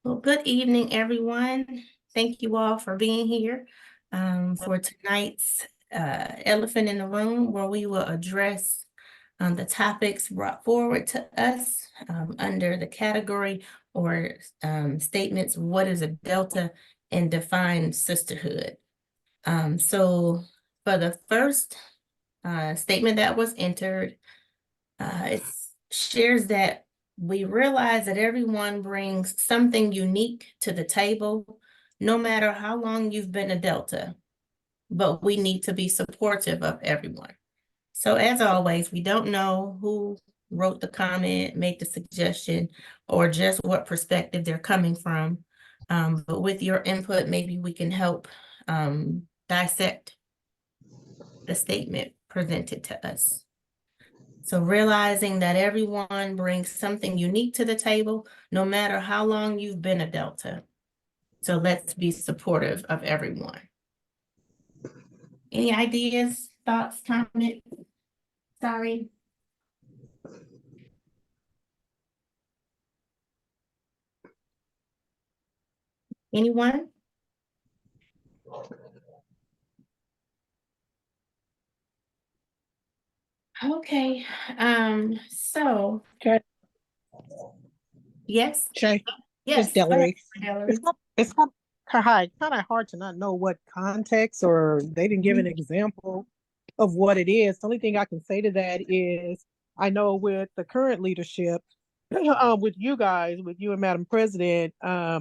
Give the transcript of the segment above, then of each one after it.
Well, good evening, everyone. Thank you all for being here for tonight's Elephant in the Room, where we will address the topics brought forward to us under the category or statements, what is a Delta and Define Sisterhood. So for the first statement that was entered, it shares that we realize that everyone brings something unique to the table, no matter how long you've been a Delta, but we need to be supportive of everyone. So as always, we don't know who wrote the comment, made the suggestion, or just what perspective they're coming from. But with your input, maybe we can help dissect the statement presented to us. So realizing that everyone brings something unique to the table, no matter how long you've been a Delta. So let's be supportive of everyone. Any ideas, thoughts, comments? Sorry. Anyone? Okay, so Okay. yes. Shay, Yes. it's Delary. Delary. It's kind of hard to not know what context, or they didn't give an example of what it is. The only thing I can say to that is I know with the current leadership, with you guys, with you and Madam President,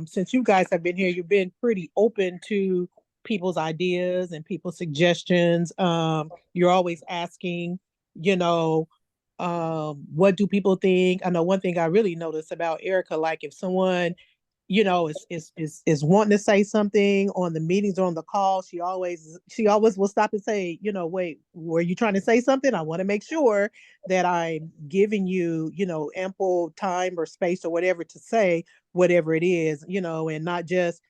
since you guys have been here, you've been pretty open to people's ideas and people's suggestions. You're always asking, you know, what do people think? I know one thing I really noticed about Erica, like if someone is wanting to say something on the meetings or on the call, she always will stop and say, wait, were you trying to say something? I want to make sure that I'm giving you, ample time or space or whatever to say whatever it is, and not just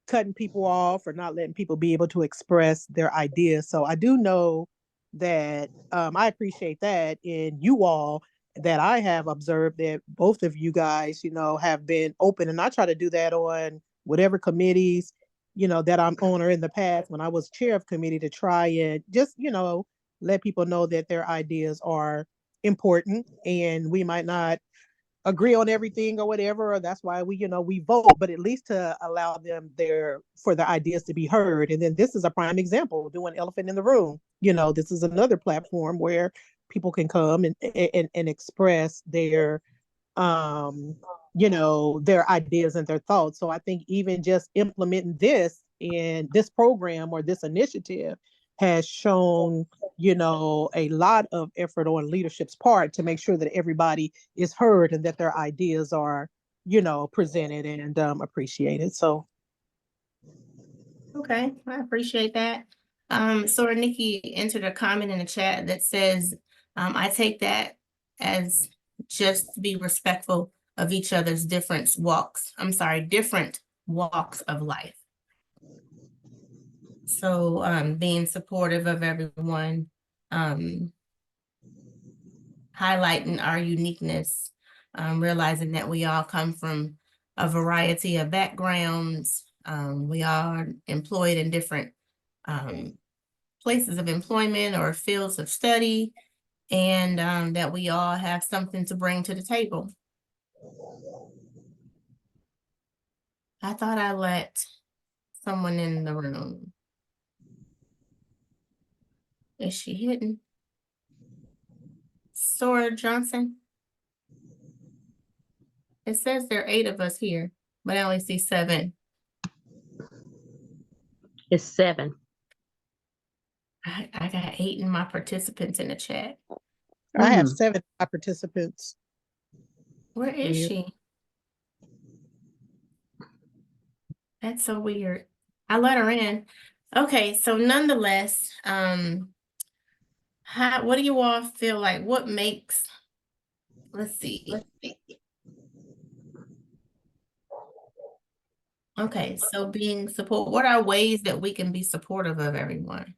cutting people off or not letting people be able to express their ideas. So I do know that I appreciate that in you all, that I have observed that both of you guys, have been open. And I try to do that on whatever committees, that I'm on, or in the past when I was chair of committee, to try and just, let people know that their ideas are important, and we might not agree on everything or whatever, or that's why we vote, but at least to allow them for the ideas to be heard. And then this is a prime example, doing Elephant in the Room. This is another platform where people can come and express their their ideas and their thoughts. So I think even just implementing this in this program or this initiative has shown, a lot of effort on leadership's part to make sure that everybody is heard and that their ideas are, presented and appreciated. So. Okay, I appreciate that. So Nikki entered a comment in the chat that says, I take that as just to be respectful of each other's different walks of life. So being supportive of everyone, highlighting our uniqueness, realizing that we all come from a variety of backgrounds. We are employed in different places of employment or fields of study, and that we all have something to bring to the table. I thought I let someone in the room. Is she hidden? Sora Johnson? It says there are 8 of us here, but I only see 7. It's 7. I got 8 in my participants in the chat. I have 7 participants. Where is she? That's so weird. I let her in. Okay, so nonetheless, what do you all feel like? What makes, let's see. Okay, so being support, what are ways that we can be supportive of everyone?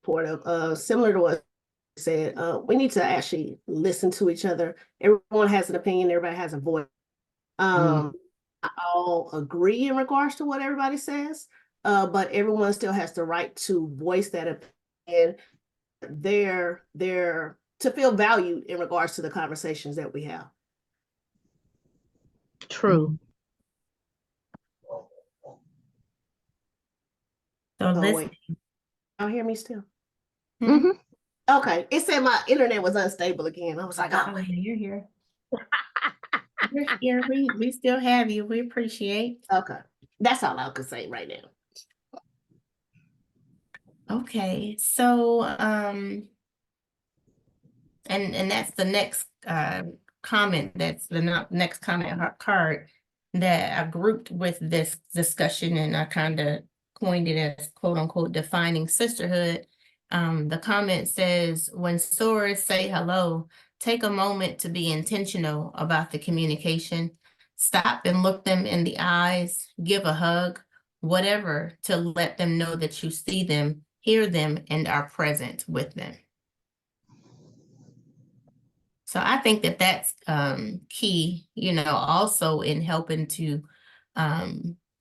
Supportive, similar to what said, we need to actually listen to each other. Everyone has an opinion, everybody has a voice. I all agree in regards to what everybody says, but everyone still has the right to voice that opinion, their to feel valued in regards to the conversations that we have. True. So Oh, listen. wait. Y'all hear me still? Mhm. Okay. It said my internet was unstable again. I was like, oh, Oh, yeah, you're here. You're here. We still have you. We appreciate. okay. That's all I could say right now. Okay, so and that's the next comment. That's the next comment card that I grouped with this discussion, and I kind of coined it as quote unquote defining sisterhood. The comment says, when sorors say hello, take a moment to be intentional about the communication. Stop and look them in the eyes, give a hug, whatever, to let them know that you see them, hear them, and are present with them. So I think that that's key, also in helping to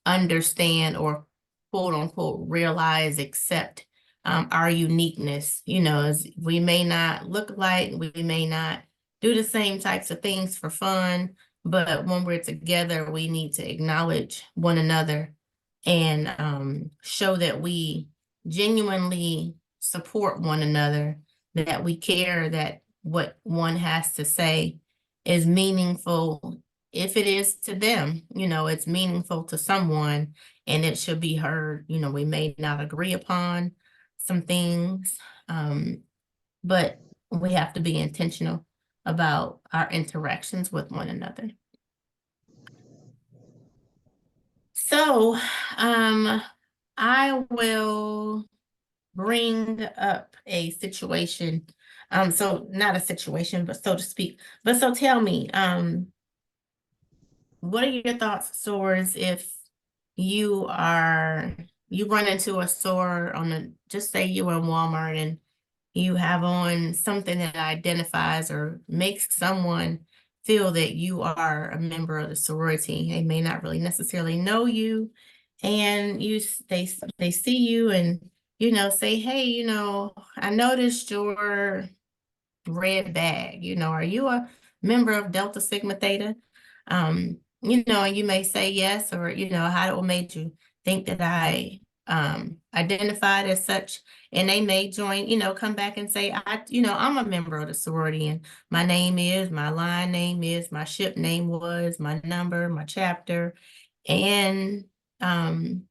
understand or quote unquote realize, accept our uniqueness. As we may not look like, we may not do the same types of things for fun, but when we're together, we need to acknowledge one another and show that we genuinely support one another, that we care, that what one has to say is meaningful. If it is to them, it's meaningful to someone and it should be heard. We may not agree upon some things, but we have to be intentional about our interactions with one another. So, I will bring up a situation. So not a situation, but so to speak. But so tell me, what are your thoughts, Soars, if you run into a store just say you're in Walmart and you have on something that identifies or makes someone feel that you are a member of the sorority. They may not really necessarily know you, and they see you and say, hey, I noticed your red bag. Are you a member of Delta Sigma Theta? And you may say yes, or how it made you think that I identified as such, and they may join, come back and say, I'm a member of the sorority, and my line name is, my ship name was, my number, my chapter, and I'm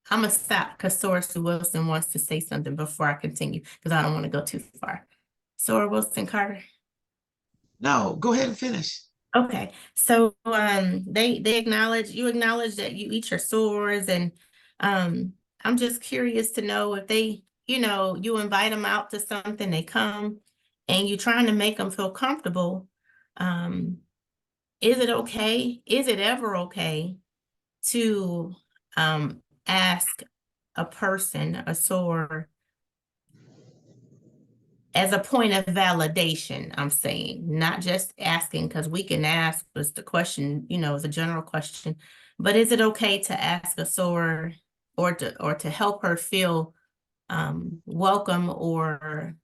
gonna stop because Source Wilson wants to say something before I continue because I don't want to go too far. Sora Wilson Carter. No, go ahead and finish. Okay, so they acknowledge that you eat your sores, and I'm just curious to know if they, you invite them out to something, they come, and you're trying to make them feel comfortable. Is it okay? Is it ever okay to ask a person, a soror, as a point of validation? I'm saying, not just asking, because we can ask, was the question, is a general question, but is it okay to ask a soror or to help her feel welcome, or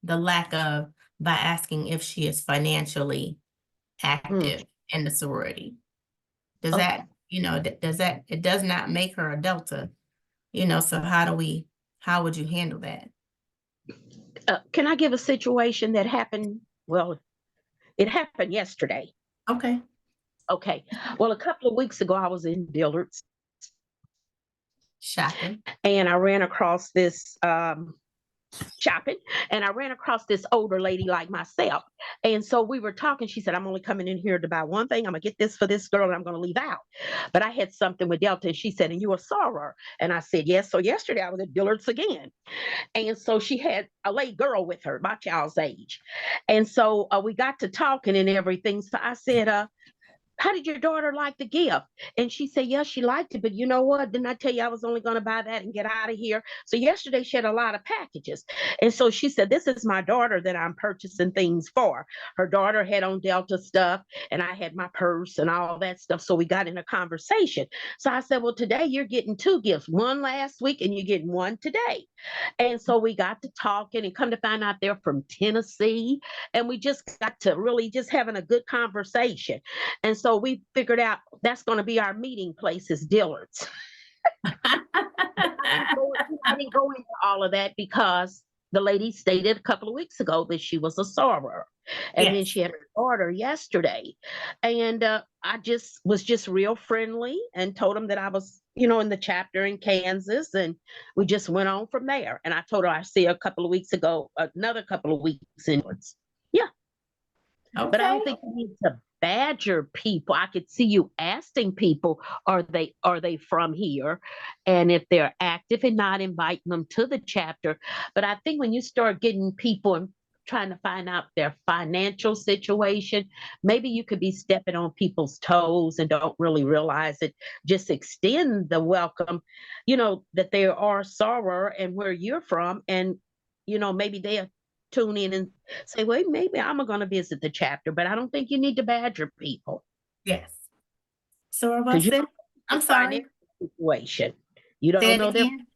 the lack of, by asking if she is financially active in the sorority? Does that, it does not make her a Delta, so how would you handle that? Can I give a situation that happened? Well, it happened yesterday. Okay. Okay. Well, a couple of weeks ago, I was in Dillard's. Shopping. And I ran across this shopping, and I ran across this older lady like myself. And so we were talking. She said, I'm only coming in here to buy one thing. I'm gonna get this for this girl and I'm gonna leave out. But I had something with Delta, and she said, and you a soror? And I said, yes. So yesterday I was at Dillard's again. And so she had a late girl with her, my child's age. And so we got to talking and everything. So I said, how did your daughter like the gift? And she said, yes, she liked it, but you know what? Didn't I tell you I was only going to buy that and get out of here? So yesterday she had a lot of packages. And so she said, this is my daughter that I'm purchasing things for. Her daughter had on Delta stuff and I had my purse and all that stuff. So we got in a conversation. So I said, well, today you're getting 2 gifts, one last week and you're getting one today. And so we got to talking and come to find out they're from Tennessee. And we just got to really just having a good conversation. And so we figured out that's going to be our meeting place is Dillard's. I didn't go into all of that because the lady stated a couple of weeks ago that she was a soror. And then Yes. she had her daughter yesterday. And I just was just real friendly and told them that I was, in the chapter in Kansas. And we just went on from there. And I told her I see her a couple of weeks ago, another couple of weeks in. Yeah. But I don't think you need to badger people. I could see you asking people, are they from here? And if they're active and not inviting them to the chapter. But I think when you start getting people and trying to find out their financial situation, maybe you could be stepping on people's toes and don't really realize it. Just extend the welcome, that they are soror and where you're from. And, maybe they'll tune in and say, well, maybe I'm going to visit the chapter, but I don't think you need to badger people. Yes. So Because I'm sorry. Situation. You Say don't it know their again.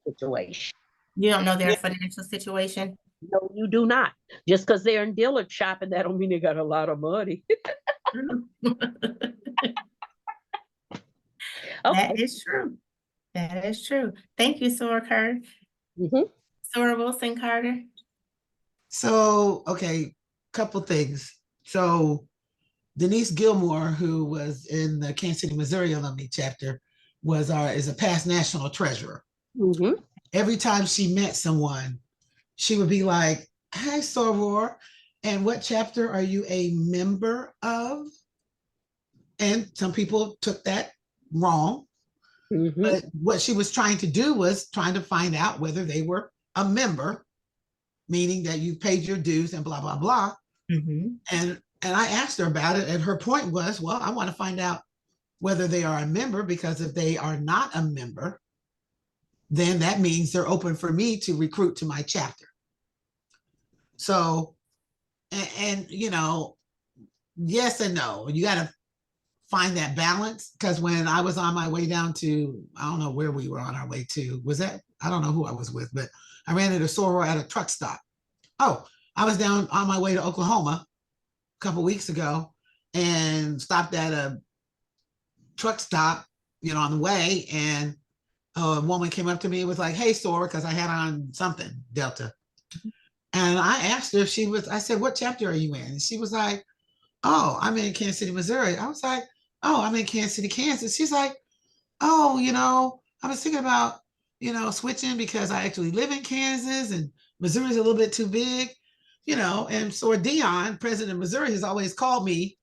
situation. You don't know their financial situation. No, you do not. Just because they're in Dillard shopping, that don't mean they got a lot of money. Okay. That is true. That is true. Thank you, Sora Carter. Sora Wilson Carter. So, okay, couple things. So Denise Gilmore, who was in the Kansas City, Missouri alumni chapter, is a past national treasurer. Every time she met someone, she would be like, hi, soror, and what chapter are you a member of? And some people took that wrong. But what she was trying to do was trying to find out whether they were a member, meaning that you paid your dues and blah, blah, blah. And I asked her about it. And her point was, well, I want to find out whether they are a member, because if they are not a member, then that means they're open for me to recruit to my chapter. So, and yes and no, you got to find that balance. Because when I was on my way down to, I don't know where we were on our way to, I don't know who I was with, but I ran into soror at a truck stop. Oh, I was down on my way to Oklahoma a couple weeks ago and stopped at a truck stop, on the way. And a woman came up to me and was like, hey, soror, because I had on something, Delta. And I asked her if I said, what chapter are you in? And she was like, oh, I'm in Kansas City, Missouri. I was like, oh, I'm in Kansas City, Kansas. She's like, oh, I was thinking about, switching because I actually live in Kansas and Missouri's a little bit too big, and so Dion, president of Missouri, has always called me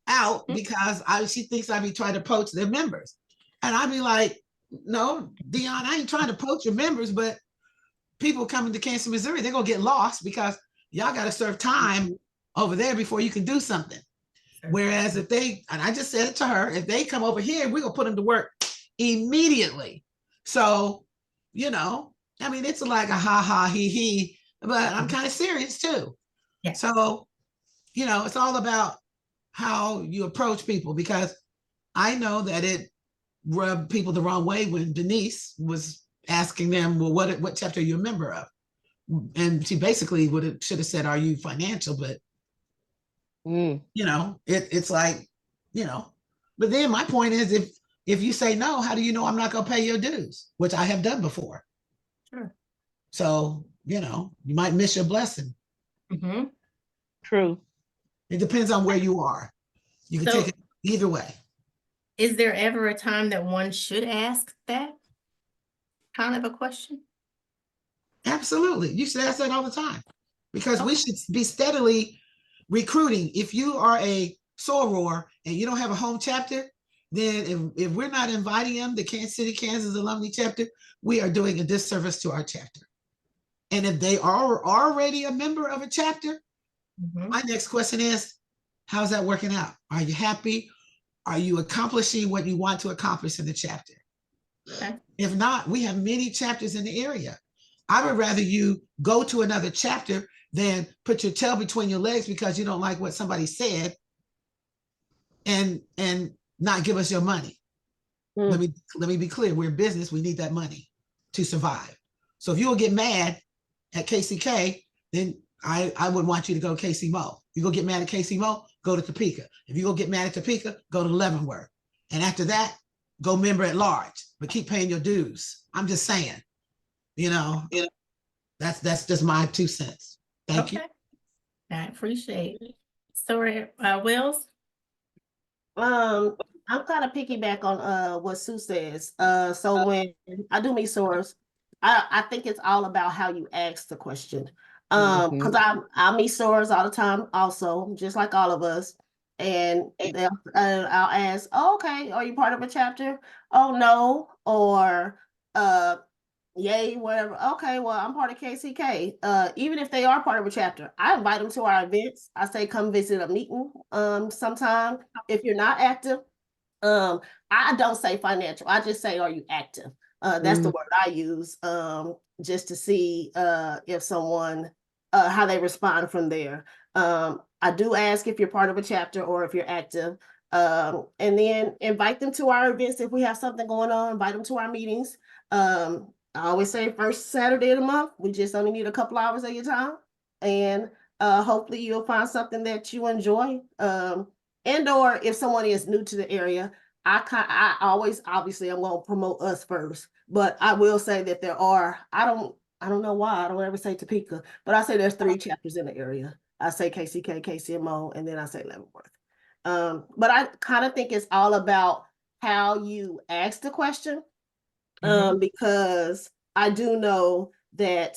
out because she thinks I be trying to poach their members. And I'd be like, no, Dion, I ain't trying to poach your members, but people coming to Kansas, Missouri, they're going to get lost because y'all got to serve time over there before you can do something. Whereas and I just said it to her, if they come over here, we're going to put them to work immediately. So, it's like a ha ha he he, but I'm kind of serious too. Yeah. So, it's all about how you approach people, because I know that it rubbed people the wrong way when Denise was asking them, well, what chapter are you a member of? And she basically should have said, are you financial? But it's like, but then my point is, if you say no, how do you know I'm not going to pay your dues, which I have done before? Sure. So, you might miss your blessing. True. It depends on where you are. You can take it either way. Is there ever a time that one should ask that kind of a question? Absolutely. You should ask that all the time, because we should be steadily recruiting. If you are a soror and you don't have a home chapter, then if we're not inviting them to Kansas City, Kansas alumni chapter, we are doing a disservice to our chapter. And if they are already a member of a chapter, my next question is, How's that working out? Are you happy? Are you accomplishing what you want to accomplish in the chapter? Okay. If not, we have many chapters in the area. I would rather you go to another chapter than put your tail between your legs because you don't like what somebody said and not give us your money. Let me be clear. We're in business. We need that money to survive. So if you will get mad at KCK, then I would want you to go to KC Mo. You go get mad at KC Mo, go to Topeka. If you go get mad at Topeka, go to Leavenworth. And after that, go member at large, but keep paying your dues. I'm just saying, that's just my 2 cents. Thank you. I appreciate it. So, Wells? I'm kind of piggyback on what Sue says. So when I do meet sorors, I think it's all about how you ask the question. Because I meet sorors all the time also, just like all of us. And I'll ask, oh, okay, are you part of a chapter? Oh, no. Or yay, whatever. Okay, well, I'm part of KCK. Even if they are part of a chapter, I invite them to our events. I say, come visit a meeting sometime. If you're not active, I don't say financial. I just say, are you active? That's the word I use, just to see if someone, how they respond from there. I do ask if you're part of a chapter or if you're active. And then invite them to our events. If we have something going on, invite them to our meetings. I always say first Saturday of the month. We just only need a couple hours of your time. And hopefully you'll find something that you enjoy. And or if someone is new to the area, I always, obviously I'm going to promote us first, but I will say that there are, I don't know why I don't ever say Topeka, but I say there's 3 chapters in the area. I say KCK, KCMO, and then I say Leavenworth. But I kind of think it's all about how you ask the question, because I do know that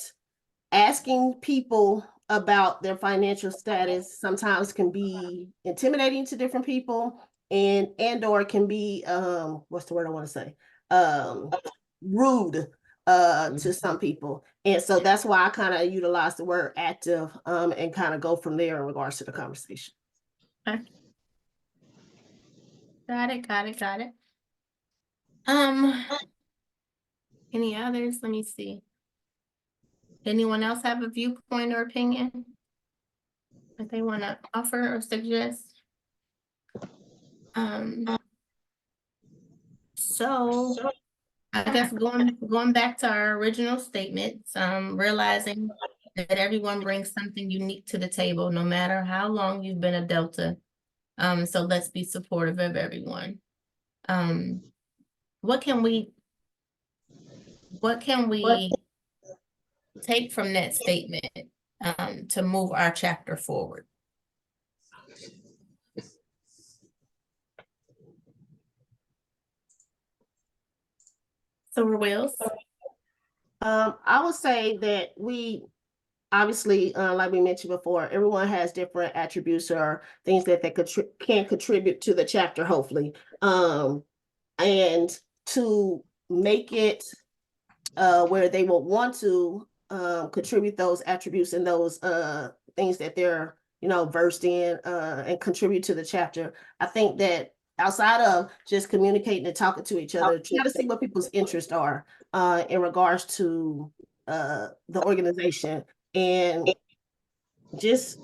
asking people about their financial status sometimes can be intimidating to different people and or can be what's the word I want to say, rude to some people. And so that's why I kind of utilize the word active and kind of go from there in regards to the conversation. Okay. Got it. Any others? Let me see. Anyone else have a viewpoint or opinion that they want to offer or suggest? So I guess going back to our original statements, realizing that everyone brings something unique to the table, no matter how long you've been a Delta. So let's be supportive of everyone. What can we take from that statement to move our chapter forward? So Wells? I would say that we obviously, like we mentioned before, everyone has different attributes or things that they can contribute to the chapter, hopefully. And to make it where they will want to contribute those attributes and those things that they're, versed in and contribute to the chapter. I think that outside of just communicating and talking to each other, try to see what people's interests are in regards to the organization. And just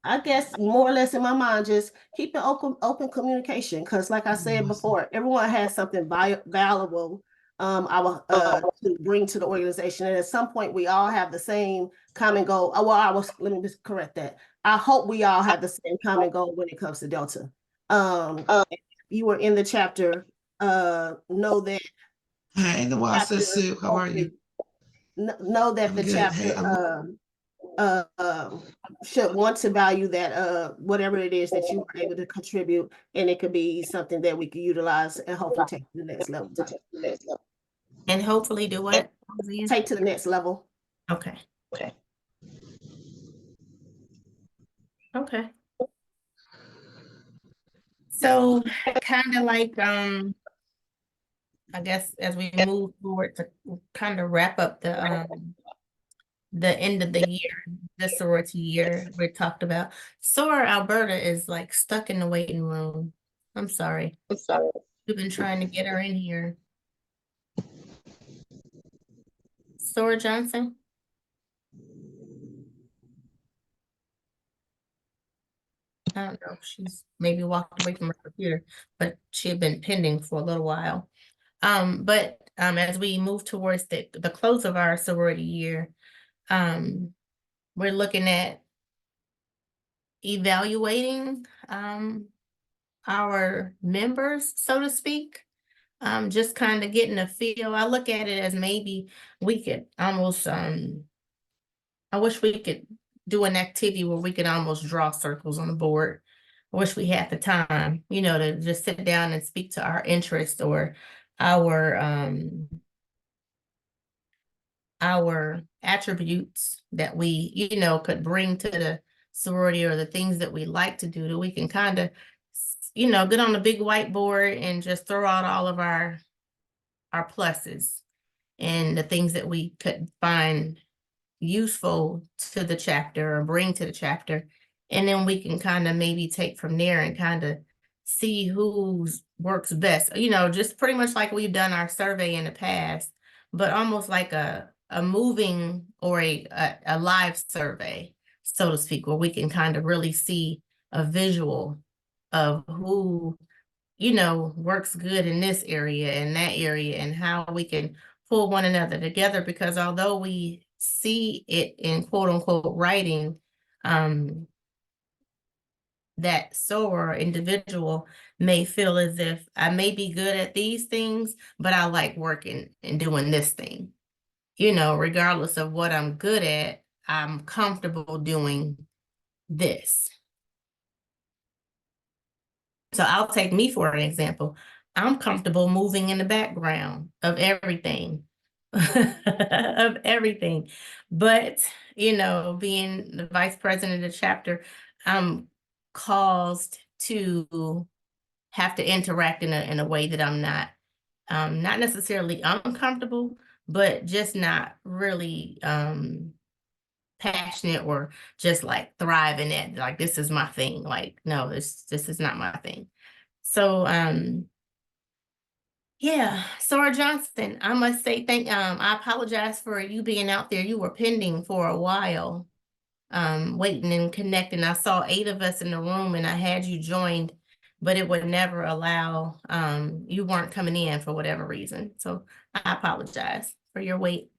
I guess more or less in my mind, just keep an open communication. Because like I said before, everyone has something valuable to bring to the organization. And at some point we all have the same common goal. Let me just correct that. I hope we all have the same common goal when it comes to Delta. If you were in the chapter, know that. Hey, the Wassa Sue, how are you? Know that I'm the good. chapter should want to value that whatever it is that you are able to contribute, and it could be something that we could utilize and hopefully take to the next level. And hopefully do what? Take to the next level. Okay. So kind of like I guess as we move forward to kind of wrap up the end of the year, the sorority year we talked about. Sora Alberta is like stuck in the waiting room. I'm sorry. We've been trying to get her in here. Sora Johnson? I don't know if she's maybe walked away from her computer, but she had been pending for a little while. But as we move towards the close of our sorority year, we're looking at evaluating our members, so to speak. Just kind of getting a feel. I look at it as maybe we could almost I wish we could do an activity where we could almost draw circles on the board. I wish we had the time, you know, to just sit down and speak to our interests or our attributes that we, you know, could bring to the sorority, or the things that we like to do, that we can kind of, you know, get on a big whiteboard and just throw out all of our pluses and the things that we could find useful to the chapter or bring to the chapter. And then we can kind of maybe take from there and kind of see who's works best, you know, just pretty much like we've done our survey in the past, but almost like a moving or a live survey, so to speak, where we can kind of really see a visual of who, you know, works good in this area and that area, and how we can pull one another together. Because although we see it in quote unquote writing, that SOAR individual may feel as if I may be good at these things, but I like working and doing this thing. You know, regardless of what I'm good at, I'm comfortable doing this. So I'll take me for an example. I'm comfortable moving in the background of everything, of everything. But, you know, being the vice president of the chapter, I'm caused to have to interact in a way that I'm not necessarily uncomfortable, but just not really passionate or just like thriving at, like, this is my thing. Like, no, this is not my thing. So yeah, Sora Johnson, I must say I apologize for you being out there. You were pending for a while, waiting and connecting. I saw 8 of us in the room and I had you joined, but it would never allow, you weren't coming in for whatever reason. So I apologize for your wait.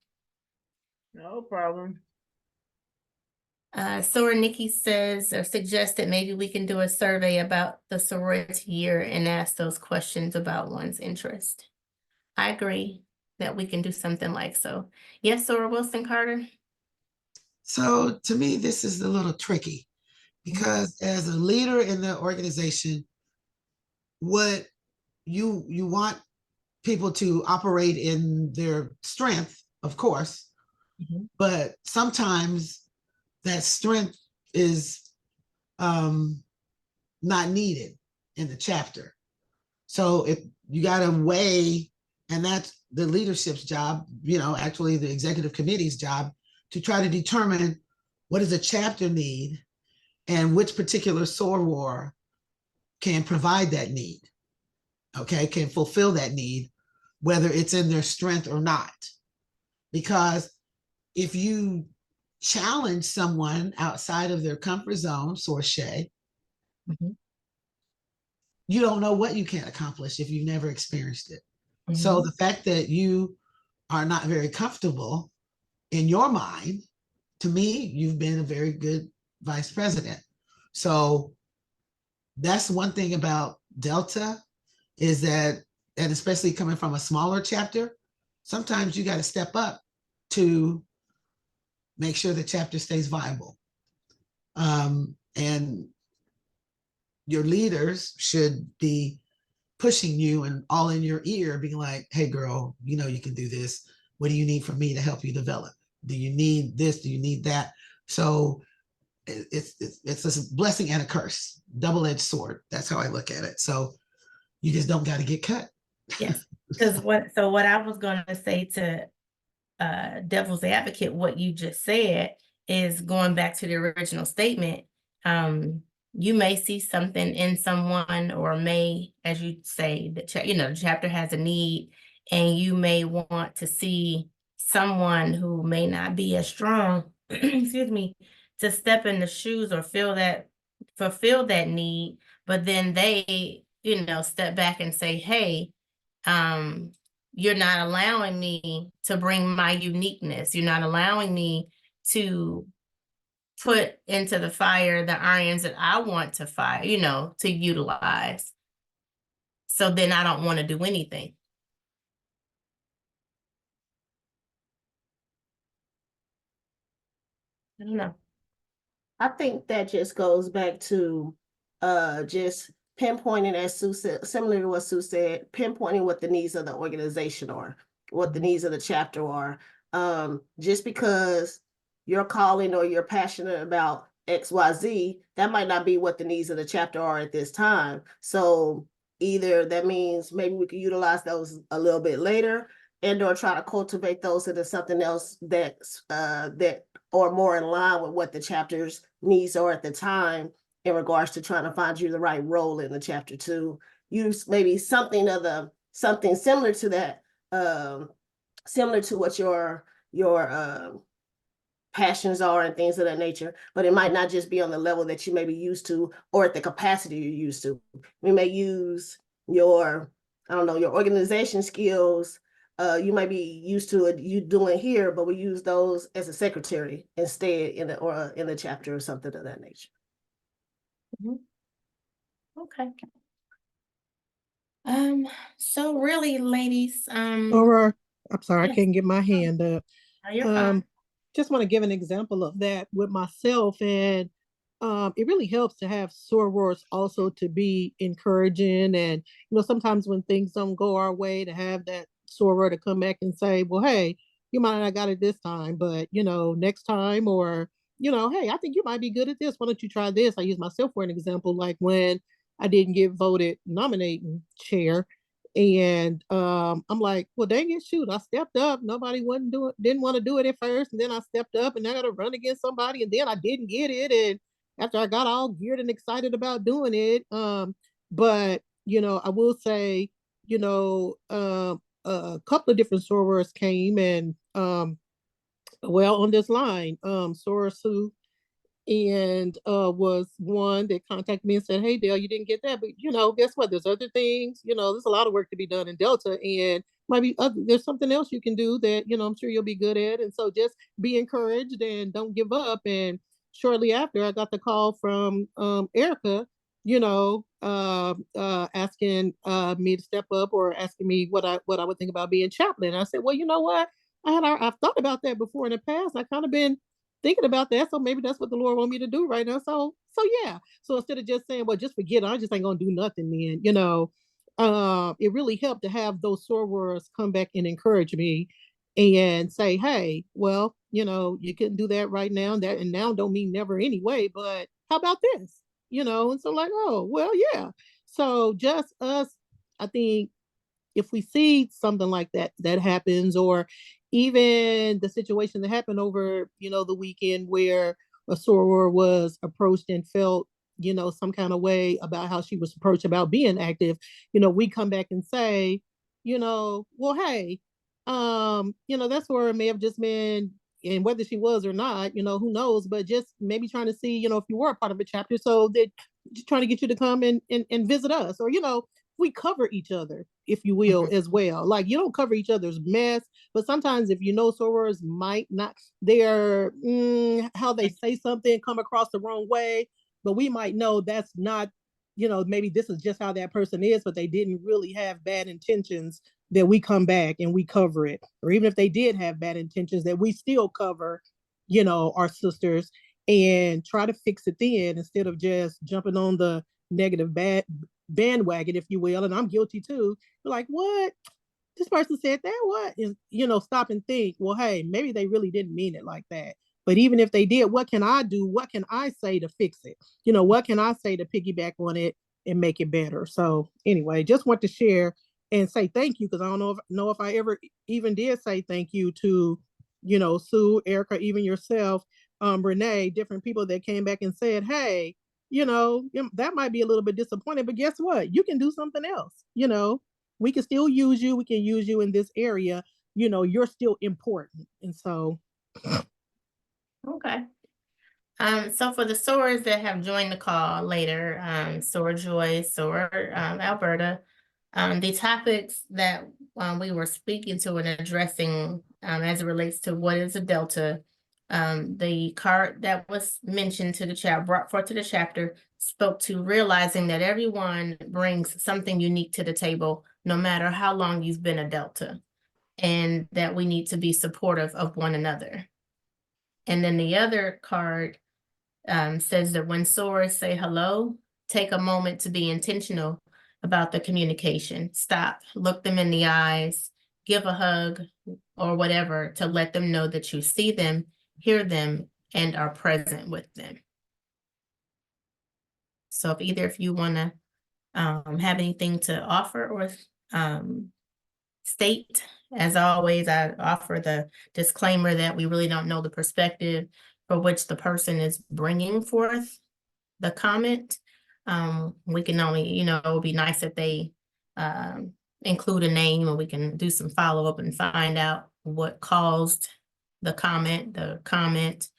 No problem. Sora Nikki says or suggests that maybe we can do a survey about the sorority year and ask those questions about one's interest. I agree that we can do something like so. Yes, Sora Wilson Carter. So to me, this is a little tricky because as a leader in the organization, what you want people to operate in their strength, of course, but sometimes that strength is not needed in the chapter. So if you got to weigh, and that's the leadership's job, you know, actually the executive committee's job, to try to determine what does a chapter need and which particular soror can provide that need, okay, can fulfill that need, whether it's in their strength or not. Because if you challenge someone outside of their comfort zone, Sorche, you don't know what you can accomplish if you've never experienced it. So the fact that you are not very comfortable in your mind, to me, you've been a very good vice president. So that's one thing about Delta, is that, and especially coming from a smaller chapter, sometimes you got to step up to make sure the chapter stays viable. And your leaders should be pushing you and all in your ear, being like, hey girl, you know, you can do this. What do you need from me to help you develop? Do you need this? Do you need that? So it's a blessing and a curse, double-edged sword. That's how I look at it. So you just don't got to get cut. Yes, because what I was going to say to devil's advocate, what you just said is going back to the original statement. You may see something in someone, or may, as you say, the chapter has a need, and you may want to see someone who may not be as strong, excuse me, to step in the shoes or fulfill that need, but then they, step back and say, hey, you're not allowing me to bring my uniqueness. You're not allowing me to put into the fire the irons that I want to fire, to utilize. So then I don't want to do anything. I don't know. I think that just goes back to just pinpointing, as Sue said, similar to what Sue said, pinpointing what the needs of the organization are, what the needs of the chapter are. Just because you're calling or you're passionate about XYZ, that might not be what the needs of the chapter are at this time. So either that means maybe we could utilize those a little bit later, and or try to cultivate those into something else that's that or more in line with what the chapter's needs are at the time, in regards to trying to find you the right role in the chapter 2. Use maybe something similar to that, similar to what your passions are and things of that nature, but it might not just be on the level that you may be used to or at the capacity you're used to. We may use your, I don't know, your organization skills. You might be used to it, you doing here, but we use those as a secretary instead in the chapter or something of that nature. Okay. So really, ladies, Or, I'm sorry, yes. I can't get my hand up. Oh, you're fine. Just want to give an example of that with myself, and it really helps to have sorors also to be encouraging. And sometimes when things don't go our way, to have that soror to come back and say, well, hey, you might not got it this time, but next time, or hey, I think you might be good at this, why don't you try this? I use myself for an example, like when I didn't get voted nominating chair, and I'm like, well, dang it, shoot, I stepped up. Nobody didn't want to do it at first, and then I stepped up, and I got to run against somebody, and then I didn't get it. And after I got all geared and excited about doing it, but I will say, a couple of different sorors came, and well, on this line, Soror Sue and was one that contacted me and said, hey, Dale, you didn't get that, but guess what, there's other things, there's a lot of work to be done in Delta, and there's something else you can do that I'm sure you'll be good at. And so just be encouraged and don't give up. And shortly after, I got the call from Erica, asking me to step up, or asking me what I would think about being chaplain. And I said, well, you know what, I've thought about that before in the past. I kind of been thinking about that, so maybe that's what the Lord want me to do right now. So yeah. So instead of just saying, well, just forget it, I just ain't gonna do nothing, then it really helped to have those sorors come back and encourage me and say, hey, well, you couldn't do that right now, and now don't mean never anyway, but how about this? And so like, oh, well, yeah. So just us, I think, if we see something like that happens, or even the situation that happened over the weekend, where a soror was approached and felt some kind of way about how she was approached about being active, we come back and say, well, hey, that soror may have just been, and whether she was or not, who knows, but just maybe trying to see, if you were a part of a chapter, so that just trying to get you to come and visit us, or we cover each other, if you will, as well. Like, you don't cover each other's mess, but sometimes if sorors might not, they're how they say something come across the wrong way, but we might know that's not, maybe this is just how that person is, but they didn't really have bad intentions, that we come back and we cover it. Or even if they did have bad intentions, that we still cover, our sisters, and try to fix it then, instead of just jumping on the negative bandwagon, if you will. And I'm guilty too. You're like, what? This person said that? What? Is, stop and think, well, hey, maybe they really didn't mean it like that. But even if they did, what can I do? What can I say to fix it? What can I say to piggyback on it and make it better? So anyway, just want to share and say thank you, because I don't know if I ever even did say thank you to Sue, Erica, even yourself, Renee, different people that came back and said, hey, that might be a little bit disappointing, but guess what? You can do something else. We can still use you. We can use you in this area. You're still important. And so. Okay. So for the sewers that have joined the call later, Sewer Joy, Sewer, Alberta, the topics that we were speaking to and addressing as it relates to what is a delta, the card that was mentioned to the chat, brought forth to the chapter, spoke to realizing that everyone brings something unique to the table, no matter how long you've been a delta, and that we need to be supportive of one another. And then the other card says that when sewers say hello, take a moment to be intentional about the communication. Stop, look them in the eyes, give a hug or whatever to let them know that you see them, hear them, and are present with them. So if either of you want to have anything to offer or state, as always, I offer the disclaimer that we really don't know the perspective for which the person is bringing forth the comment. We can only, it would be nice if they include a name, and we can do some follow-up and find out what caused the comment,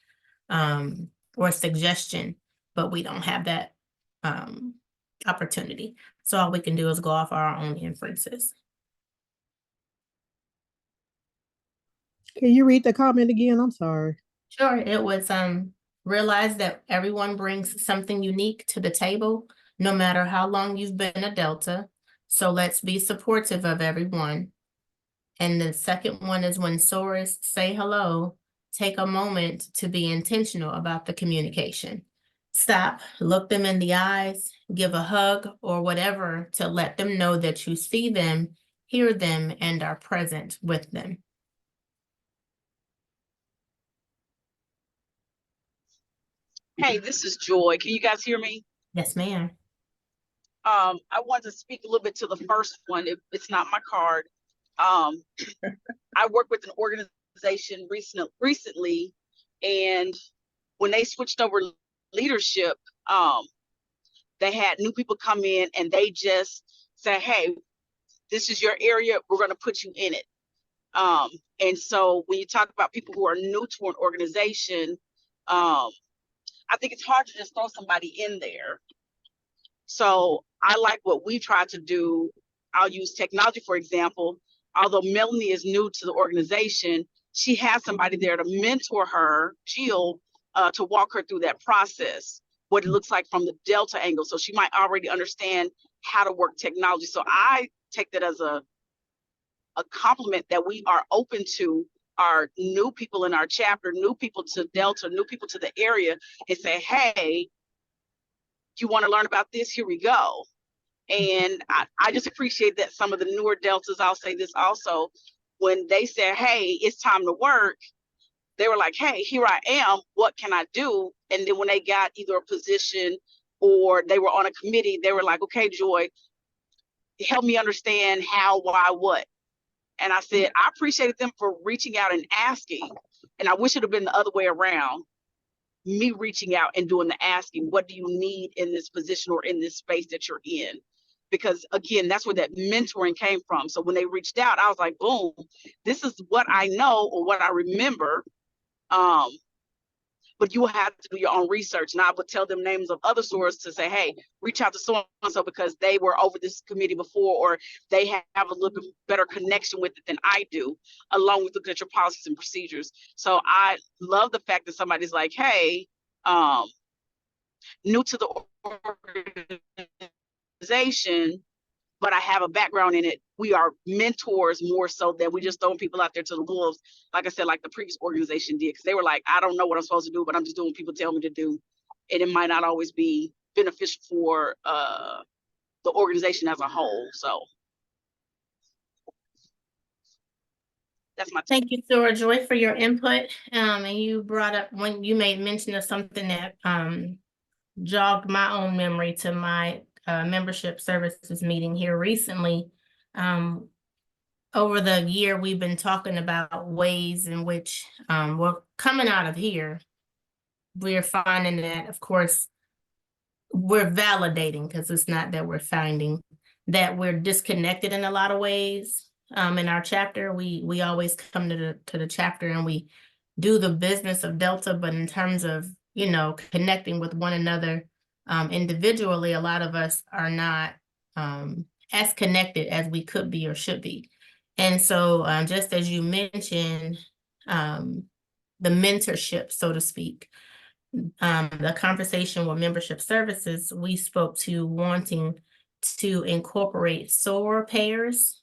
or suggestion, but we don't have that opportunity. So all we can do is go off our own inferences. Can you read the comment again? I'm sorry. Sure. It was realize that everyone brings something unique to the table, no matter how long you've been a Delta. So let's be supportive of everyone. And the second one is when sewers say hello, take a moment to be intentional about the communication. Stop, look them in the eyes, give a hug or whatever to let them know that you see them, hear them, and are present with them. Hey, this is Joy. Can you guys hear me? Yes, ma'am. I want to speak a little bit to the first one. It's not my card. I work with an organization recently, and when they switched over leadership, they had new people come in and they just say, hey, this is your area. We're going to put you in it. And so when you talk about people who are new to an organization, I think it's hard to just throw somebody in there. So I like what we try to do. I'll use technology, for example. Although Melanie is new to the organization, she has somebody there to mentor her, Jill, to walk her through that process, what it looks like from the Delta angle. So she might already understand how to work technology. So I take that as a compliment that we are open to our new people in our chapter, new people to Delta, new people to the area, and say, hey, you want to learn about this? Here we go. And I just appreciate that some of the newer Deltas, I'll say this also, when they said, hey, it's time to work, they were like, hey, here I am. What can I do? And then when they got either a position or they were on a committee, they were like, okay, Joy, help me understand how, why, what. And I said, I appreciated them for reaching out and asking. And I wish it had been the other way around, me reaching out and doing the asking. What do you need in this position or in this space that you're in? Because again, that's where that mentoring came from. So when they reached out, I was like, boom, this is what I know or what I remember. But you will have to do your own research. And I would tell them names of other sources to say, hey, reach out to so-and-so because they were over this committee before, or they have a little bit better connection with it than I do, along with looking at your policies and procedures. So I love the fact that somebody's like, hey, new to the organization, but I have a background in it. We are mentors more so than we just throwing people out there to the wolves. Like I said, like the previous organization did, because they were like, I don't know what I'm supposed to do, but I'm just doing what people tell me to do. And it might not always be beneficial for the organization as a whole. So that's my Thank you, Sora Joy, for your input. And you brought up when you made mention of something that jogged my own memory to my membership services meeting here recently. A over the year, we've been talking about ways in which we're coming out of here. We're finding that, of course, we're validating, because it's not that we're finding that we're disconnected in a lot of ways. In our chapter, we always come to the chapter and we do the business of Delta, but in terms of, connecting with one another individually, a lot of us are not as connected as we could be or should be. And so just as you mentioned, the mentorship, so to speak, the conversation with membership services, we spoke to wanting to incorporate SOAR pairs,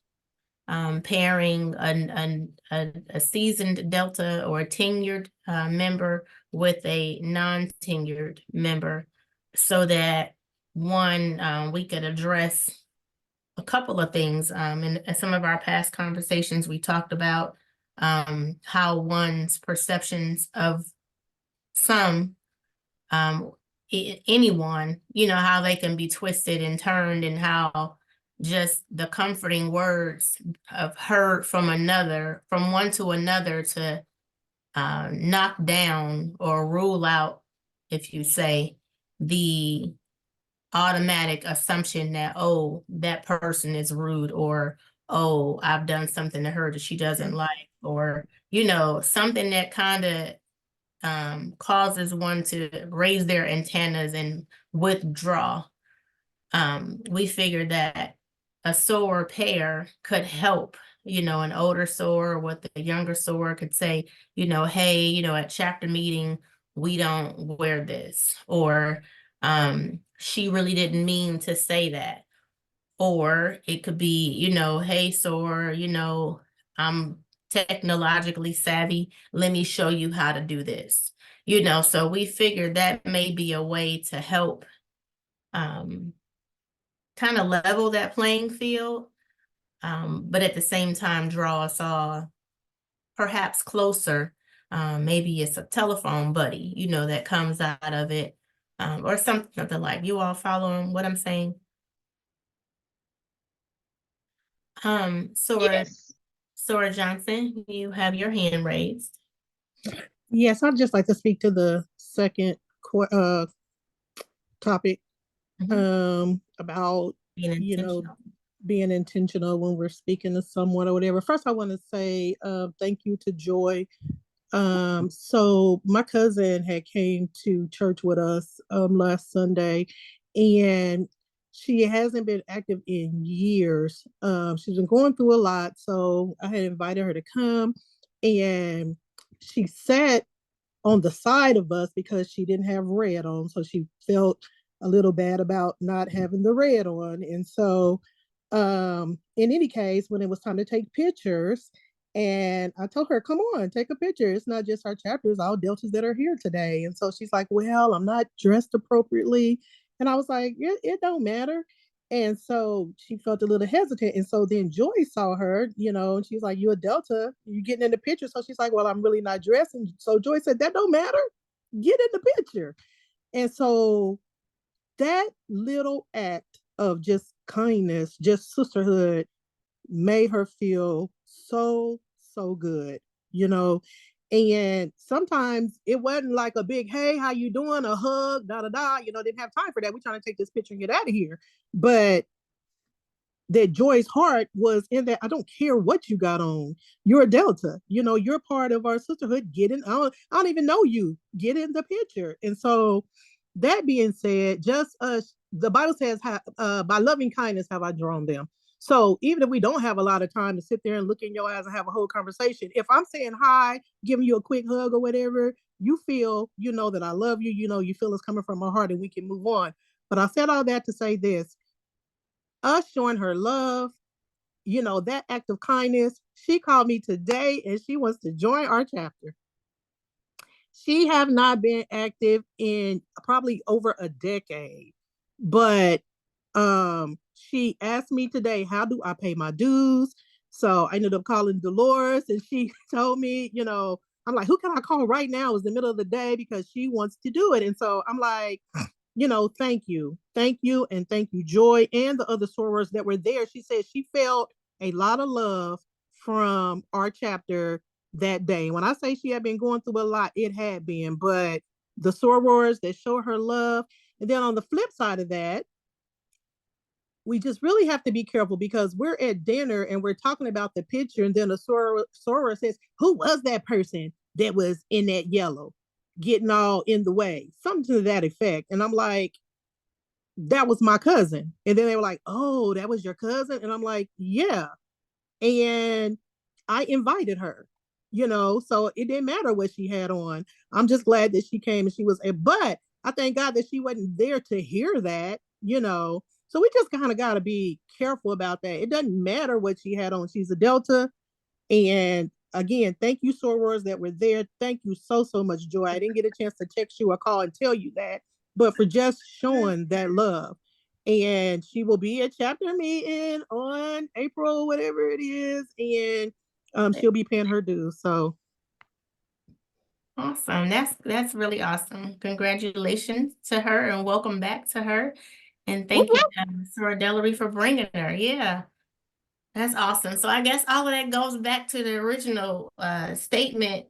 pairing a seasoned Delta or a tenured member with a non-tenured member, so that we could address a couple of things. In some of our past conversations, we talked about how one's perceptions of some anyone, how they can be twisted and turned, and how just the comforting words of heard from one to another, to knock down or rule out, if you say, the automatic assumption that, oh, that person is rude, or, oh, I've done something to her that she doesn't like, or, something that kind of causes one to raise their antennas and withdraw. We figured that a SOAR pair could help, an older SOAR with a younger SOAR could say, hey, at chapter meeting, we don't wear this, or she really didn't mean to say that. Or it could be, hey, SOAR, I'm technologically savvy. Let me show you how to do this. So we figured that may be a way to help kind of level that playing field, but at the same time draw us all perhaps closer. Maybe it's a telephone buddy, that comes out of it, or something like. You all following what I'm saying? Yes. Sora Johnson, you have your hand raised. Yes, I'd just like to speak to the second topic about Being intentional. Being intentional when we're speaking to someone or whatever. First, I want to say thank you to Joy. So my cousin had came to church with us last Sunday, and she hasn't been active in years. She's been going through a lot, so I had invited her to come, and she sat on the side of us because she didn't have red on, so she felt a little bad about not having the red on. And so in any case, when it was time to take pictures, and I told her, come on, take a picture. It's not just our chapters, all Deltas that are here today. And so she's like, well, I'm not dressed appropriately. And I was like, it don't matter. And so she felt a little hesitant. And so then Joy saw her, and she's like, you a Delta, you getting in the picture. So she's like, well, I'm really not dressed. And so Joy said, that don't matter. Get in the picture. And so that little act of just kindness, just sisterhood, made her feel so, so good, And sometimes it wasn't like a big, hey, how you doing? A hug, da da da. Didn't have time for that. We're trying to take this picture and get out of here. But that Joy's heart was in that. I don't care what you got on. You're a Delta. You're part of our sisterhood. Get in. I don't even know you. Get in the picture. And so, that being said, just the Bible says, by loving kindness have I drawn them. So even if we don't have a lot of time to sit there and look in your eyes and have a whole conversation, if I'm saying hi, giving you a quick hug or whatever, you feel, that I love you, you feel it's coming from my heart and we can move on. But I said all that to say this, us showing her love, that act of kindness. She called me today and she wants to join our chapter. She have not been active in probably over a decade, but she asked me today, how do I pay my dues? So I ended up calling Dolores, and she told me, I'm like, who can I call right now? It was the middle of the day because she wants to do it. And so I'm like, thank you, and thank you, Joy, and the other sorors that were there. She said she felt a lot of love from our chapter that day. When I say she had been going through a lot, it had been, but the sorors that show her love. And then on the flip side of that, we just really have to be careful because we're at dinner and we're talking about the picture, and then the soror says, "Who was that person that was in that yellow, getting all in the way?" Something to that effect. And I'm like, "That was my cousin." And then they were like, "Oh, that was your cousin?" And I'm like, "Yeah." And I invited her, so it didn't matter what she had on. I'm just glad that she came and she was, but I thank God that she wasn't there to hear that. So we just kind of got to be careful about that. It doesn't matter what she had on. She's a Delta. And again, thank you, sorors that were there. Thank you so, so much, Joy. I didn't get a chance to text you or call and tell you that, but for just showing that love. And she will be at chapter meeting on April, whatever it is, and she'll be paying her dues. So Awesome. That's really awesome. Congratulations to her and welcome back to her. And thank you, Soror Delary, for bringing her. Yeah, that's awesome. So I guess all of that goes back to the original statement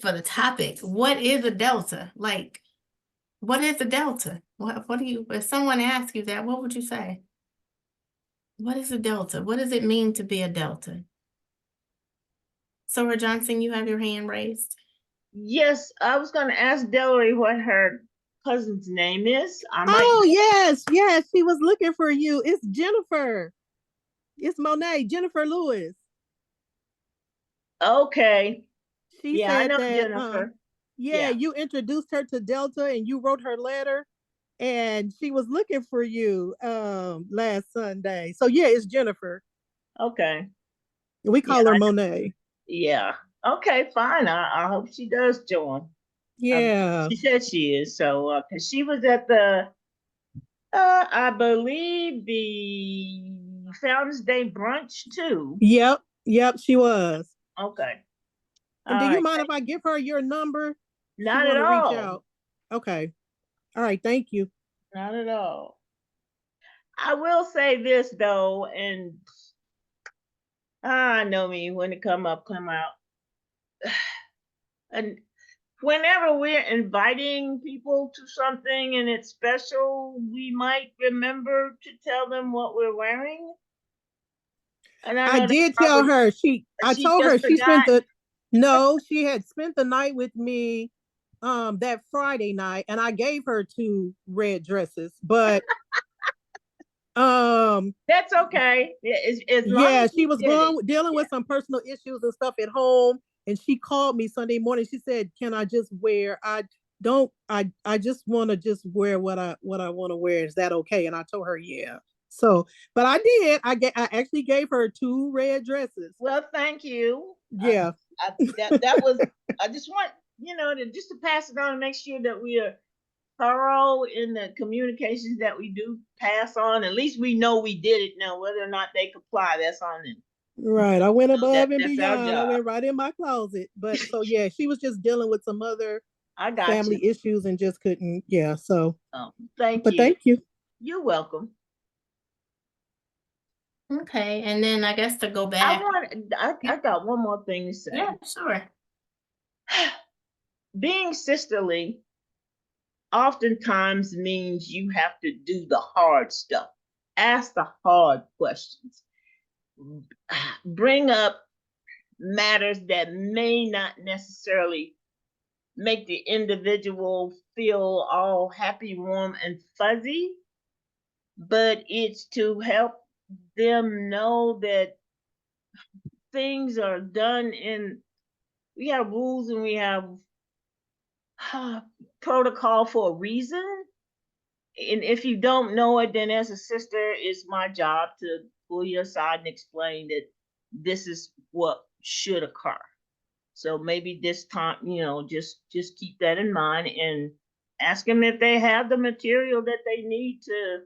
for the topic. What is a delta? Like, what is a delta? What do you, if someone asks you that, what would you say? What is a delta? What does it mean to be a delta? Soror Johnson, you have your hand raised. Yes, I was going to ask Delary what her cousin's name is. Oh, yes, she was looking for you. It's Jennifer. It's Monet, Jennifer Lewis. Okay. She Yeah, I said know that, Jennifer. yeah, you introduced her to Delta and you wrote her letter, and she was looking for you last Sunday. So yeah, it's Jennifer. Okay. We call her Monet. Yeah. Okay, fine. I hope she does join. Yeah. She said she is. So, because she was at the, I believe the Founder's Day brunch too. Yep, she was. Okay. And do you mind if I give her your number? Not at all. Reach out. Okay. All right. Thank you. Not at all. I will say this though, and I know me, when it come up, come out. And whenever we're inviting people to something and it's special, we might remember to tell them what we're wearing. And I did tell her. I told her she spent she had spent the night with me that Friday night, and I gave her 2 red dresses, but that's okay. She was dealing with some personal issues and stuff at home, and she called me Sunday morning. She said, "Can I just wear? I just want to just wear what I want to wear. Is that okay?" And I told her, "Yeah." So, but I did. I actually gave her 2 red dresses. Well, thank you. Yeah. That was. I just want to pass it on and make sure that we are thorough in the communications that we do pass on. At least we know we did it. Now, whether or not they comply, that's on them. Right. I went above and beyond. I went right in my closet. But so yeah, she was just dealing with some other family issues and just couldn't. Yeah. So thank you. You're welcome. Okay, and then I guess to go back. I got one more thing to say. Yeah, sure. Being sisterly oftentimes means you have to do the hard stuff. Ask the hard questions. Bring up matters that may not necessarily make the individual feel all happy, warm, and fuzzy, but it's to help them know that things are done we have rules and we have protocol for a reason. And if you don't know it, then as a sister, it's my job to pull you aside and explain that this is what should occur. So maybe this time, just keep that in mind and ask them if they have the material that they need to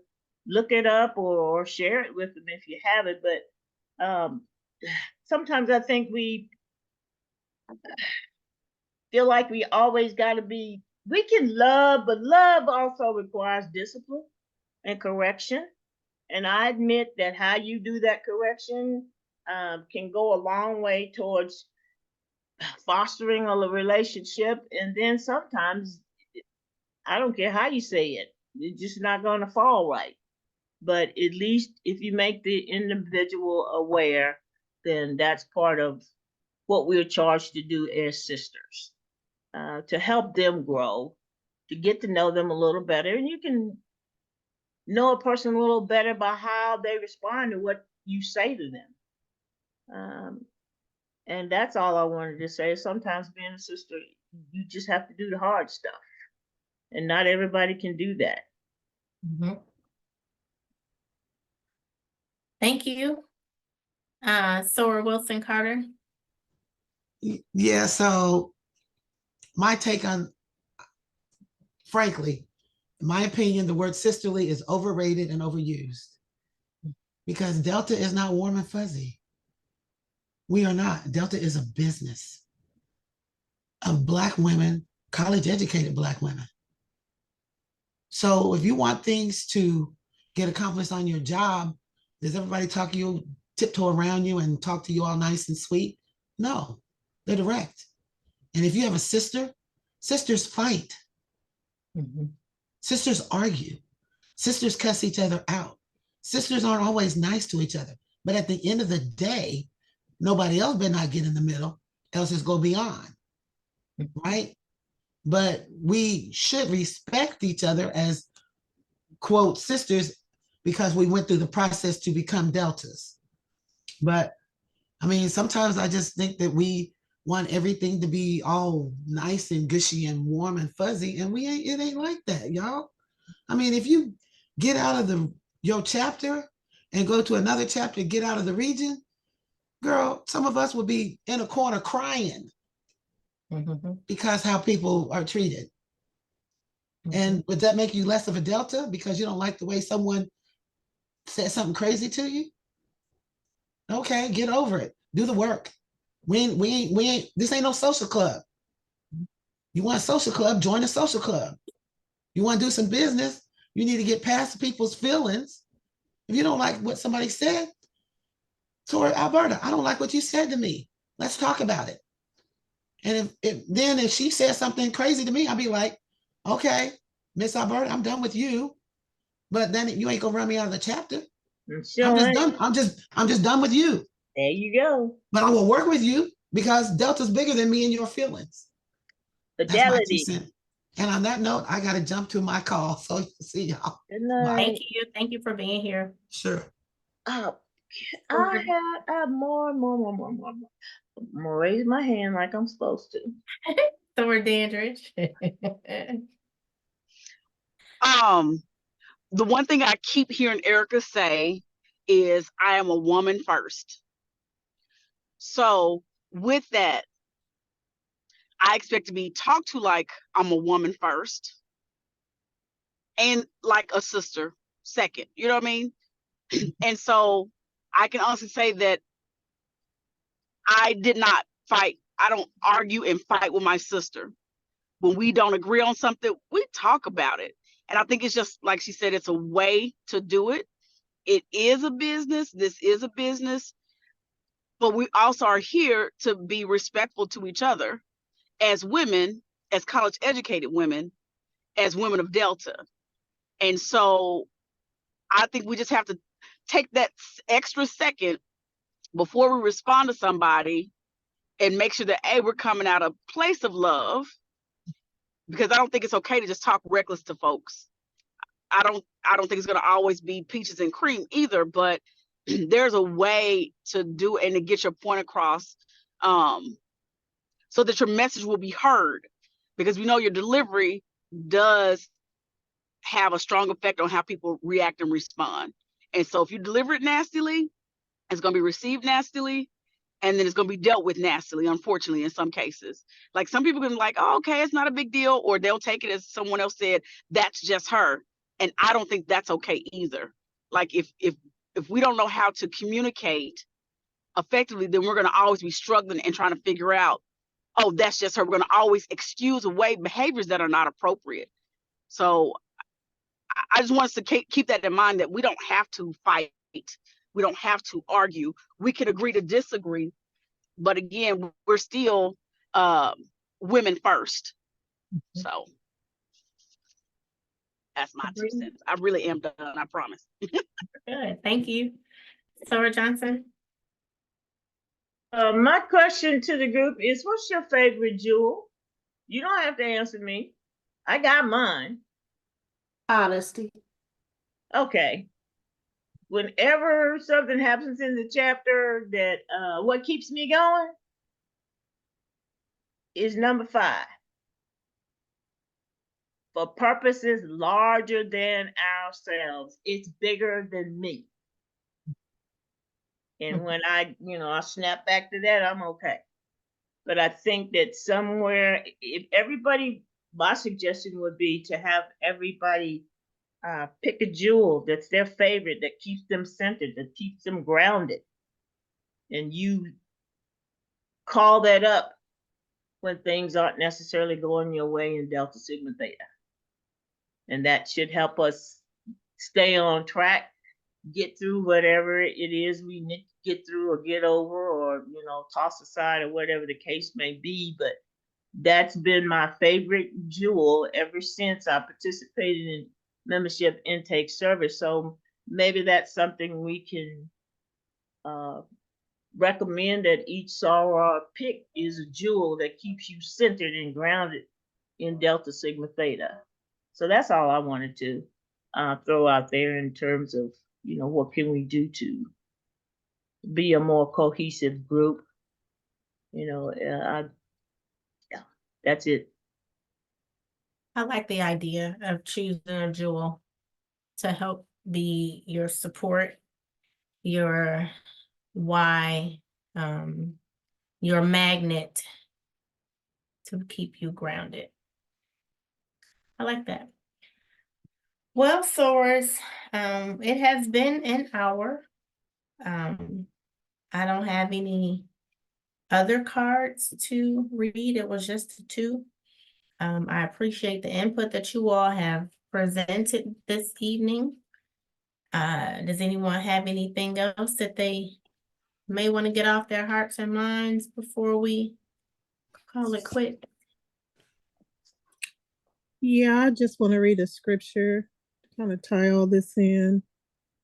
look it up or share it with them if you have it. But sometimes I think we feel like we always got to be, we can love, but love also requires discipline and correction. And I admit that how you do that correction, can go a long way towards fostering a relationship. And then sometimes, I don't care how you say it, it's just not going to fall right. But at least if you make the individual aware, then that's part of what we're charged to do as sisters, to help them grow, to get to know them a little better. And you can know a person a little better by how they respond to what you say to them. And that's all I wanted to say. Sometimes being a sister, you just have to do the hard stuff. And not everybody can do that. Mhm. Thank you. Sora Wilson Carter. Yeah, so my take on, frankly, in my opinion, the word sisterly is overrated and overused because Delta is not warm and fuzzy. We are not. Delta is a business of Black women, college educated Black women. So if you want things to get accomplished on your job, does everybody talk to you, tiptoe around you and talk to you all nice and sweet? No, they're direct. And if you have a sister, sisters fight. Mhm. Sisters argue. Sisters cuss each other out. Sisters aren't always nice to each other. But at the end of the day, nobody else better not get in the middle, else it's going to be on. Right? But we should respect each other as, quote, sisters, because we went through the process to become deltas. But I mean, sometimes I just think that we want everything to be all nice and gushy and warm and fuzzy, and it ain't like that, y'all. I mean, if you get out of your chapter and go to another chapter, get out of the region, girl, some of us would be in a corner crying because how people are treated. And would that make you less of a Delta because you don't like the way someone said something crazy to you? Okay, get over it. Do the work. This ain't no social club. You want a social club, join a social club. You want to do some business, you need to get past people's feelings. If you don't like what somebody said, Tori, Alberta, I don't like what you said to me. Let's talk about it. And if she says something crazy to me, I'll be like, okay, Miss Alberta, I'm done with you. But then you ain't gonna run me out of the chapter. Sure I'm just done. I'm just done with you. There you go. But I will work with you because Delta's bigger than me and your feelings. Fidelity. That's my 2 cents. And on that note, I gotta jump to my call. So see y'all. Good night. Thank you. Thank you for being here. Sure. I have more. I'm gonna raise my hand like I'm supposed to. Sora Dandridge. The one thing I keep hearing Erica say is, I am a woman first. So with that, I expect to be talked to like I'm a woman first and like a sister second. You know what I mean? And so I can honestly say that I did not fight. I don't argue and fight with my sister. When we don't agree on something, we talk about it. And I think it's just like she said, it's a way to do it. It is a business. This is a business. But we also are here to be respectful to each other as women, as college educated women, as women of Delta. And so I think we just have to take that extra second before we respond to somebody and make sure that, A, we're coming out of a place of love, because I don't think it's okay to just talk reckless to folks. I don't think it's going to always be peaches and cream either, but there's a way to do it and to get your point across, so that your message will be heard, because we know your delivery does have a strong effect on how people react and respond. And so if you deliver it nastily, it's going to be received nastily, and then it's going to be dealt with nastily, unfortunately, in some cases. Like, some people can be like, oh, okay, it's not a big deal, or they'll take it as someone else said, that's just her. And I don't think that's okay either. Like, if we don't know how to communicate effectively, then we're going to always be struggling and trying to figure out, oh, that's just her. We're going to always excuse away behaviors that are not appropriate. So I just want us to keep that in mind, that we don't have to fight. We don't have to argue. We can agree to disagree, but again, we're still women first. So that's my 2 cents. I really am done, I promise. Good, thank you. Sarah Johnson? My question to the group is, what's your favorite jewel? You don't have to answer me. I got mine. Honesty. Okay. Whenever something happens in the chapter that what keeps me going is number 5. For purposes larger than ourselves. It's bigger than me. And when I snap back to that, I'm okay. But I think that somewhere, if everybody, my suggestion would be to have everybody pick a jewel that's their favorite, that keeps them centered, that keeps them grounded. And you call that up when things aren't necessarily going your way in Delta Sigma Theta. And that should help us stay on track, get through whatever it is we need to get through or get over, or toss aside, or whatever the case may be. But that's been my favorite jewel ever since I participated in membership intake service. So maybe that's something we can recommend, that each soror pick is a jewel that keeps you centered and grounded in Delta Sigma Theta. So that's all I wanted to throw out there in terms of, what can we do to be a more cohesive group. Yeah, that's it. I like the idea of choosing a jewel to help be your support, your why, your magnet to keep you grounded. I like that. Well, Source, it has been an hour. I don't have any other cards to read. It was just the 2. I appreciate the input that you all have presented this evening. Does anyone have anything else that they may want to get off their hearts and minds before we call it quit? Yeah, I just want to read a scripture to kind of tie all this in,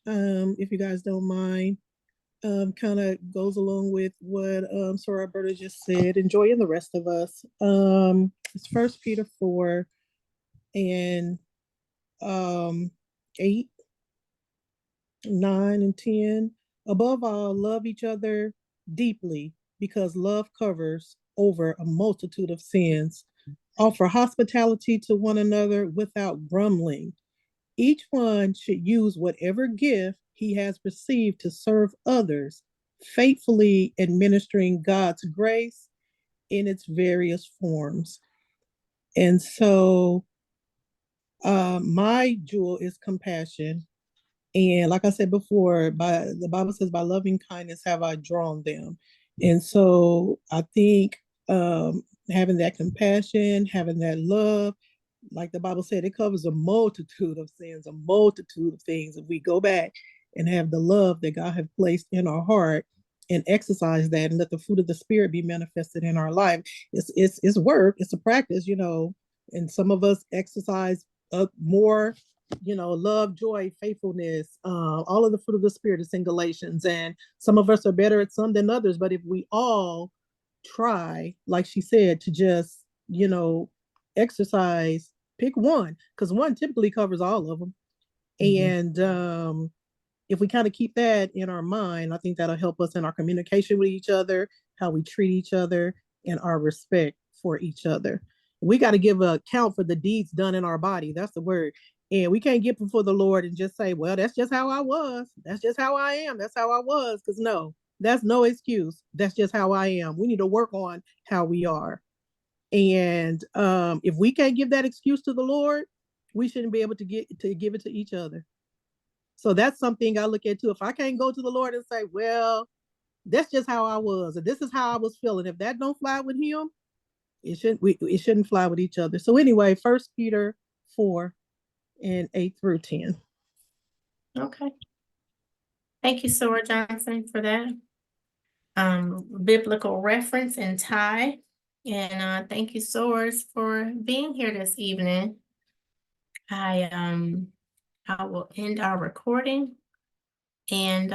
if you guys don't mind. Kind of goes along with what Soror Alberta just said, and Joy and the rest of us. It's 1 Peter 4 and 8, 9, and 10. Above all, love each other deeply, because love covers over a multitude of sins. Offer hospitality to one another without grumbling. Each one should use whatever gift he has received to serve others, faithfully administering God's grace in its various forms. And so my jewel is compassion. And like I said before, the Bible says, by loving kindness have I drawn them. And so I think having that compassion, having that love, like the Bible said, it covers a multitude of sins, a multitude of things. If we go back and have the love that God has placed in our heart and exercise that, and let the fruit of the Spirit be manifested in our life, it's work, it's a practice, and some of us exercise more, love, joy, faithfulness, all of the fruit of the Spirit is in Galatians. And some of us are better at some than others, but if we all try, like she said, to just, exercise, pick one, because one typically covers all of them. Mm-hmm. And if we kind of keep that in our mind, I think that'll help us in our communication with each other, how we treat each other, and our respect for each other. We got to give an account for the deeds done in our body. That's the word. And we can't get before the Lord and just say, well, that's just how I was. That's just how I am. That's how I was. Because no, that's no excuse. That's just how I am. We need to work on how we are. And if we can't give that excuse to the Lord, we shouldn't be able to give it to each other. So that's something I look at too. If I can't go to the Lord and say, well, that's just how I was, or this is how I was feeling, if that don't fly with him, it shouldn't fly with each other. So anyway, 1 Peter 4 and 8 through 10. Okay. Thank you, Sora Johnson, for that. Biblical reference and tie. And thank you, Source, for being here this evening. I will end our recording and